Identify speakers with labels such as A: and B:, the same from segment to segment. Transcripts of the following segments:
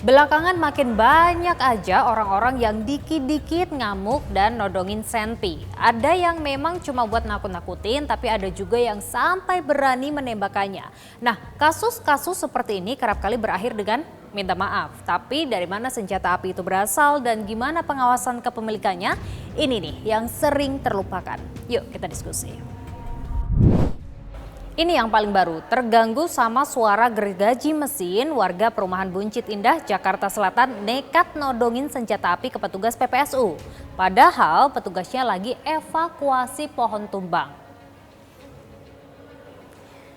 A: Belakangan makin banyak aja orang-orang yang dikit-dikit ngamuk dan nodongin senpi. Ada yang memang cuma buat nakut-nakutin, tapi ada juga yang sampai berani menembakkannya. Nah, kasus-kasus seperti ini kerap kali berakhir dengan minta maaf. Tapi dari mana senjata api itu berasal dan gimana pengawasan kepemilikannya? Ini nih yang sering terlupakan. Yuk kita diskusi. Ini yang paling baru, terganggu sama suara gergaji mesin, warga perumahan Buncit Indah, Jakarta Selatan nekat nodongin senjata api ke petugas PPSU. Padahal petugasnya lagi evakuasi pohon tumbang.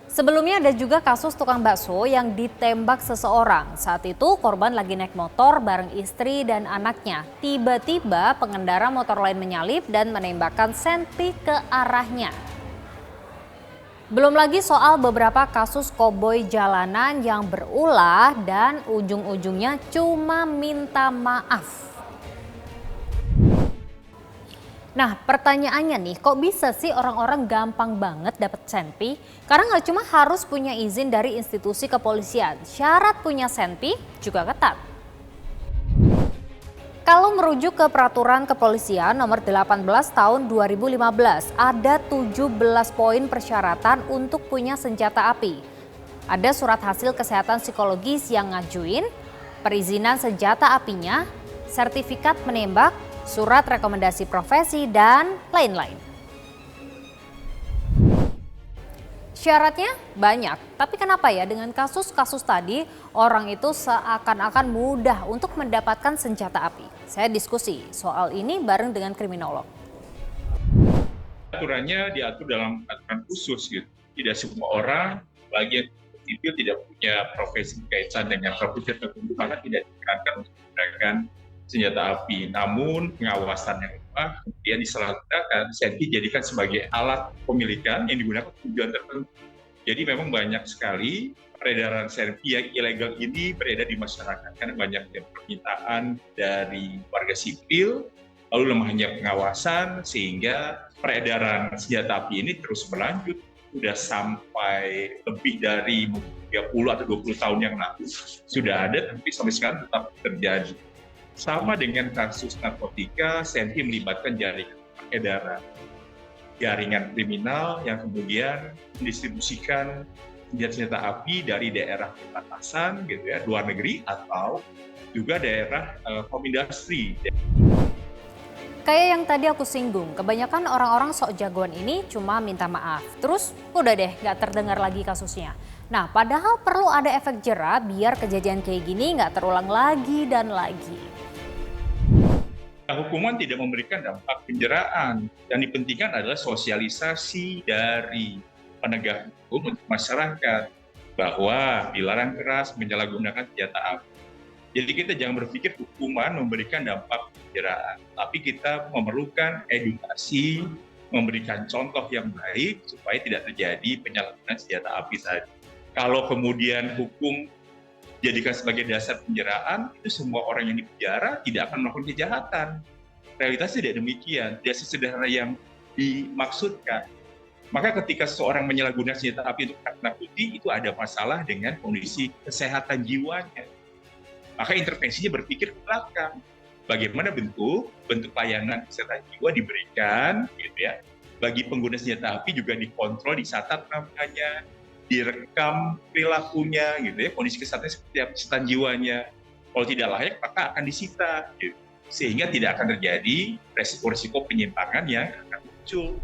A: Sebelumnya ada juga kasus tukang bakso yang ditembak seseorang. Saat itu korban lagi naik motor bareng istri dan anaknya. Tiba-tiba pengendara motor lain menyalip dan menembakkan senpi ke arahnya. Belum lagi soal beberapa kasus koboi jalanan yang berulah dan ujung-ujungnya cuma minta maaf. Nah pertanyaannya nih, kok bisa sih orang-orang gampang banget dapat senpi? Karena nggak cuma harus punya izin dari institusi kepolisian, syarat punya senpi juga ketat. Kalau merujuk ke peraturan kepolisian nomor 18 tahun 2015, ada 17 poin persyaratan untuk punya senjata api. Ada surat hasil kesehatan psikologis yang ngajuin, perizinan senjata apinya, sertifikat menembak, surat rekomendasi profesi, dan lain-lain. Syaratnya banyak, tapi kenapa ya dengan kasus-kasus tadi orang itu seakan-akan mudah untuk mendapatkan senjata api? Saya diskusi soal ini bareng dengan kriminolog.
B: Aturannya diatur dalam aturan khusus gitu. Tidak semua orang, bagi yang sipil tidak punya profesi berkaitan dengan profesi tertentu, maka tidak disarankan untuk menggunakan senjata api. Namun pengawasannya lemah, kemudian disalahgunakan, senpi dijadikan sebagai alat pemilikan yang digunakan untuk tujuan tertentu. Jadi memang banyak sekali peredaran senpi yang ilegal ini beredar di masyarakat karena banyak permintaan dari warga sipil, lalu lemahnya pengawasan sehingga peredaran senjata api ini terus berlanjut. Sudah sampai lebih dari 30 atau 20 tahun yang lalu sudah ada, tapi sampai sekarang tetap terjadi. Sama dengan kasus narkotika, senpi melibatkan jaringan peredaran, jaringan kriminal yang kemudian mendistribusikan senjata api dari daerah perbatasan gitu ya, luar negeri atau juga daerah home industry.
A: Kayak yang tadi aku singgung, kebanyakan orang-orang sok jagoan ini cuma minta maaf. Terus udah deh gak terdengar lagi kasusnya. Nah padahal perlu ada efek jera biar kejadian kayak gini gak terulang lagi dan lagi.
B: Hukuman tidak memberikan dampak penjeraan. Yang dipentingkan adalah sosialisasi dari penegak hukum untuk masyarakat bahwa dilarang keras menyalahgunakan senjata api. Jadi kita jangan berpikir hukuman memberikan dampak penjeraan, tapi kita memerlukan edukasi, memberikan contoh yang baik supaya tidak terjadi penyalahgunaan senjata api tadi. Kalau kemudian hukum dijadikan sebagai dasar penjeraan, itu semua orang yang dipenjara tidak akan melakukan kejahatan. Realitasnya tidak demikian, tidak sesederhana yang dimaksudkan. Maka ketika seseorang menyalahgunakan senjata api untuk nakuti, itu ada masalah dengan kondisi kesehatan jiwanya. Maka intervensinya berpikir ke belakang. Bagaimana bentuk layanan kesehatan jiwa diberikan, gitu ya. Bagi pengguna senjata api juga dikontrol, dicatat namanya, direkam perilakunya, gitu ya. Kondisi kesehatan jiwanya. Kalau tidak layak, maka akan disita, gitu. Sehingga tidak akan terjadi resiko-resiko penyimpangan yang akan muncul.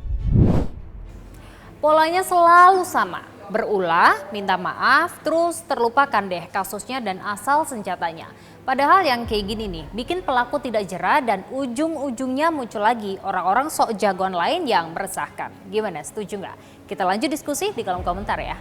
A: Polanya selalu sama, berulah, minta maaf, terus terlupakan deh kasusnya dan asal senjatanya. Padahal yang kayak gini nih, bikin pelaku tidak jera dan ujung-ujungnya muncul lagi orang-orang sok jagoan lain yang meresahkan. Gimana, setuju nggak? Kita lanjut diskusi di kolom komentar ya.